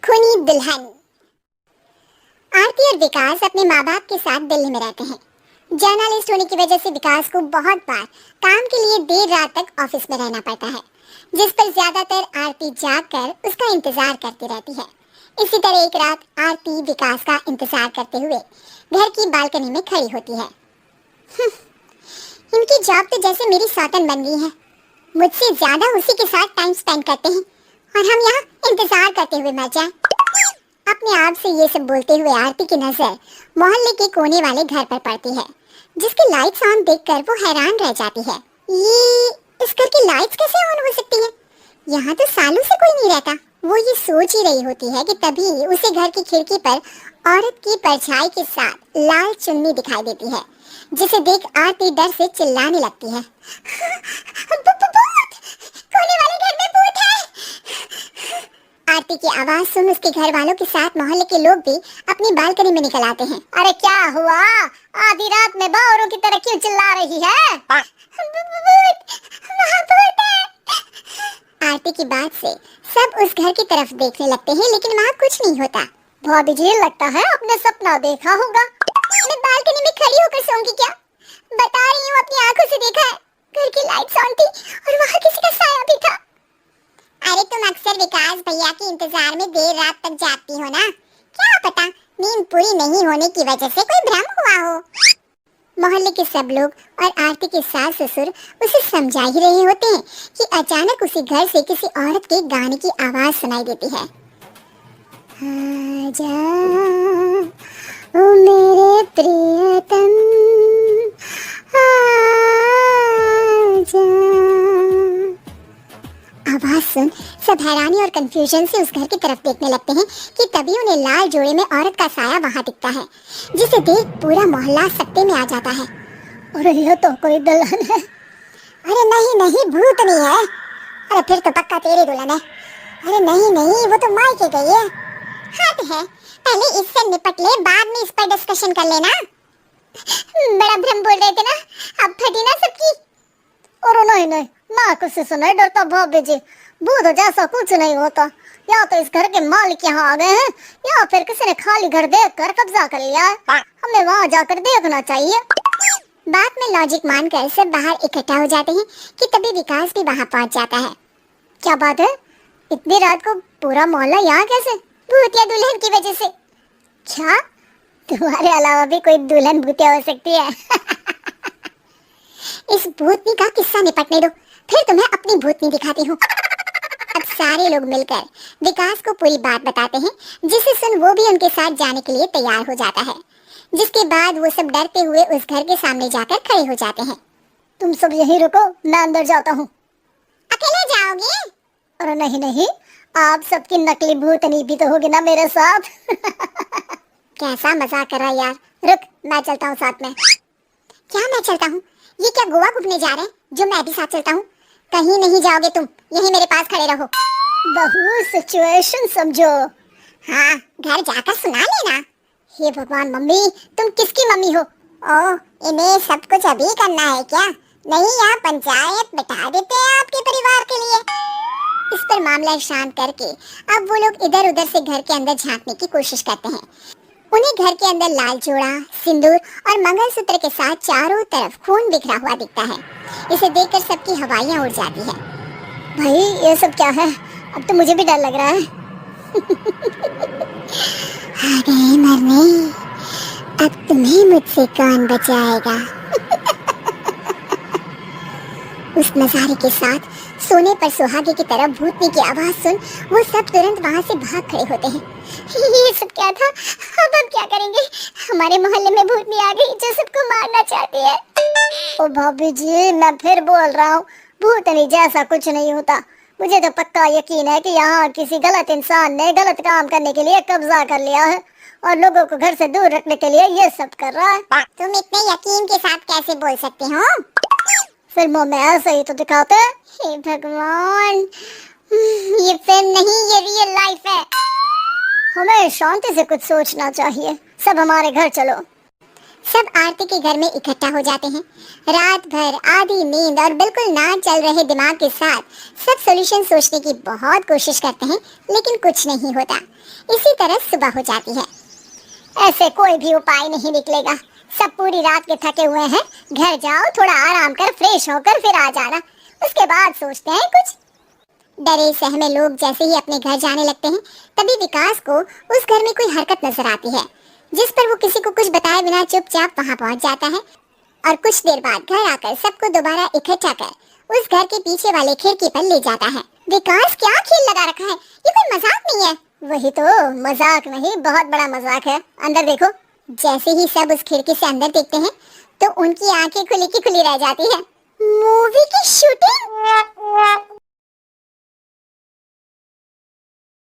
खूनी दुल्हन। आरती और विकास अपने माँ बाप के साथ दिल्ली में रहते हैं। जर्नलिस्ट होने की वजह से विकास को बहुत बार काम के लिए देर रात तक ऑफिस में रहना पड़ता है, जिस पर ज्यादातर आरती जागकर उसका इंतजार करती रहती है। इसी तरह एक रात आरती विकास का इंतजार करते हुए घर की बालकनी में खड़ी होती है। इनकी जॉब तो जैसे मेरी सौतन बन गई है। मुझसे ज्यादा उसी के साथ टाइम स्पेंड करते हैं और हम यहाँ इंतजार करते हुए मर जाएं। अपने आप से ये सब बोलते हुए आरती की नजर मोहल्ले के कोने वाले घर पर पड़ती है, जिसकी लाइट्स ऑन देखकर वो हैरान रह जाती है। ये इस घर की लाइट्स कैसे ऑन हो सकती है? यहाँ तो सालों से कोई नहीं रहता। वो ये सोच ही रही होती है कि तभी उसे घर की खिड़की पर औरत की परछाई के साथ लाल चुन्नी दिखाई देती है, जिसे देख आरती डर से चिल्लाने लगती है। भूत! कोने वाले घर में भूत है! आरती की आवाज सुन उसके घर वालों के साथ मोहल्ले के लोग भी अपनी बालकनी में निकल आते हैं। अरे क्या हुआ? आधी रात में बावरों की तरह क्यों चिल्ला रही है? भूत! वहाँ भूत है! आरती की बात से सब उस घर की तरफ देखने लगते हैं, लेकिन वहाँ कुछ नहीं होता। भाभी जी, लगता है आपने सपना देखा होगा। मैं बालकनी में खड़ी होकर सोऊंगी क्या? बता रही हूँ, अपनी आंखों से देखा है। घर की लाइट्स ऑन थी और वहाँ किसी का साया भी था। अरे तुम अक्सर विकास भैया के इंतजार में देर रात तक जागती हो ना? क्या पता नींद पूरी नहीं होने की वजह से कोई भ्रम हुआ हो। मोहल्ले के सब लोग और आरती के सास ससुर उसे समझा ही रहे होते हैं कि अचानक उसी घर से किसी औरत के गाने की आवाज सुनाई देती है। आजा ओ मेरे प्रियतम, आजा। आवाज सुन सब हैरानी और कंफ्यूजन से उस घर की तरफ देखने लगते हैं कि तभी उन्हें लाल जोड़े में औरत का साया वहां दिखता है, जिसे देख पूरा मोहल्ला सत्ते में आ जाता है। अरे ये तो कोई दुल्हन है। अरे नहीं नहीं, भूत नहीं है। अरे फिर तो पक्का तेरी दुल्हन है। अरे नहीं नहीं, वो तो मायके गई है। हाँ तो है, पहले इससे निपट ले, बाद में इस पर डिस्कशन कर लेना। बड़ा भ्रम बोल रहे थे ना, अब फटी ना सबकी। और नहीं नहीं, मैं किसी से नहीं डरता भाभी जी। भूत जैसा कुछ नहीं होता। या तो इस घर के मालिक यहाँ आ गए हैं, या फिर किसी ने खाली घर देख कर कब्जा कर लिया है। हमें वहाँ जाकर देखना चाहिए। बात में लॉजिक मानकर सब बाहर इकट्ठा हो जाते हैं कि तभी विकास भी वहाँ पहुँच जाता है। क्या बात है? इतनी रात को पूरा मोहल्ला यहाँ कैसे? भूतिया दुल्हन की वजह से? क्या तुम्हारे अलावा भी कोई दुल्हन भूतिया हो सकती है? इस भूतनी का किस्सा निपटने दो, फिर तुम्हें अपनी भूतनी दिखाती हूँ। अब सारे लोग मिलकर विकास को पूरी बात बताते हैं, जिसे सुन वो भी उनके साथ जाने के लिए तैयार हो जाता है। जिसके बाद वो सब डरते हुए उस घर के सामने जाकर खड़े हो जाते हैं। तुम सब यहीं रुको, मैं अंदर जाता हूँ। अकेले जाओगे? अरे नहीं नहीं, आप सबकी नकली भूतनी भी तो होगी ना मेरे साथ। कैसा मजाक कर रहा है यार। रुक, मैं चलता हूँ साथ में। क्या मैं चलता हूँ? ये क्या गोवा घूमने जा रहे हैं जो मैं भी साथ चलता हूँ? कहीं नहीं जाओगे तुम, यहीं मेरे पास खड़े रहो। बहू सिचुएशन समझो। हाँ, घर जाकर सुना लेना। हे भगवान, मम्मी तुम किसकी मम्मी हो? ओह, इन्हें सब कुछ अभी करना है क्या? नहीं, यहाँ पंचायत बिठा देते हैं आपके परिवार के लिए। इस पर मामला शांत करके अब वो लोग इधर उधर से घर के अंदर झांकने की कोशिश करते हैं। उन्हें घर के अंदर लाल जोड़ा, सिंदूर और मंगलसूत्र के साथ चारों तरफ खून बिखरा हुआ दिखता है। इसे देखकर सबकी हवाइयां उड़ जाती है। भाई ये सब क्या है? अब तो मुझे भी डर लग रहा है। आ गए मरने, अब तुम्हें मुझसे कौन बचाएगा? उस नजारे के साथ सोने पर सुहागे की तरह भूतनी की आवाज सुन वो सब तुरंत वहाँ से भाग खड़े होते हैं। ये सब क्या था? अब हम क्या करेंगे? हमारे मोहल्ले में भूतनी आ गई जो सबको मारना चाहती है। ओ भाभी जी, मैं फिर बोल रहा हूँ, भूतनी जैसा कुछ नहीं होता। मुझे तो पक्का यकीन है कि यहाँ किसी गलत इंसान ने गलत काम करने के लिए कब्जा कर लिया है और लोगों को घर से दूर रखने के लिए ये सब कर रहा है। तुम इतने यकीन के साथ कैसे बोल सकते हो? फिल्मों में ऐसे ही तो दिखाते हैं। हे भगवान, ये फिल्म नहीं, ये रियल लाइफ है। हमें शांति से कुछ सोचना चाहिए। सब हमारे घर चलो। सब आरती के घर में इकट्ठा हो जाते हैं। रात भर आधी नींद और बिल्कुल ना चल रहे दिमाग के साथ सब सॉल्यूशन सोचने की बहुत कोशिश करते हैं, लेकिन कुछ नहीं होता। इसी तरह सुबह हो जाती है। ऐसे कोई भी उपाय नहीं निकलेगा। सब पूरी रात के थके हुए हैं, घर जाओ, थोड़ा आराम कर, फ्रेश होकर फिर आ जाना, उसके बाद सोचते हैं कुछ। डरे सहमे लोग जैसे ही अपने घर जाने लगते हैं, तभी विकास को उस घर में कोई हरकत नजर आती है, जिस पर वो किसी को कुछ बताए बिना चुपचाप वहां पहुंच जाता है और कुछ देर बाद घर आकर सबको दोबारा इकट्ठा कर उस घर के पीछे वाले खिड़की पर ले जाता है। विकास क्या खेल लगा रखा है, ये कोई मजाक नहीं है। वही तो, मजाक नहीं, बहुत बड़ा मजाक है। अंदर देखो। जैसे ही सब उस खिड़की से अंदर देखते हैं तो उनकी आंखें खुली की खुली रह जाती है। मूवी की शूटिंग।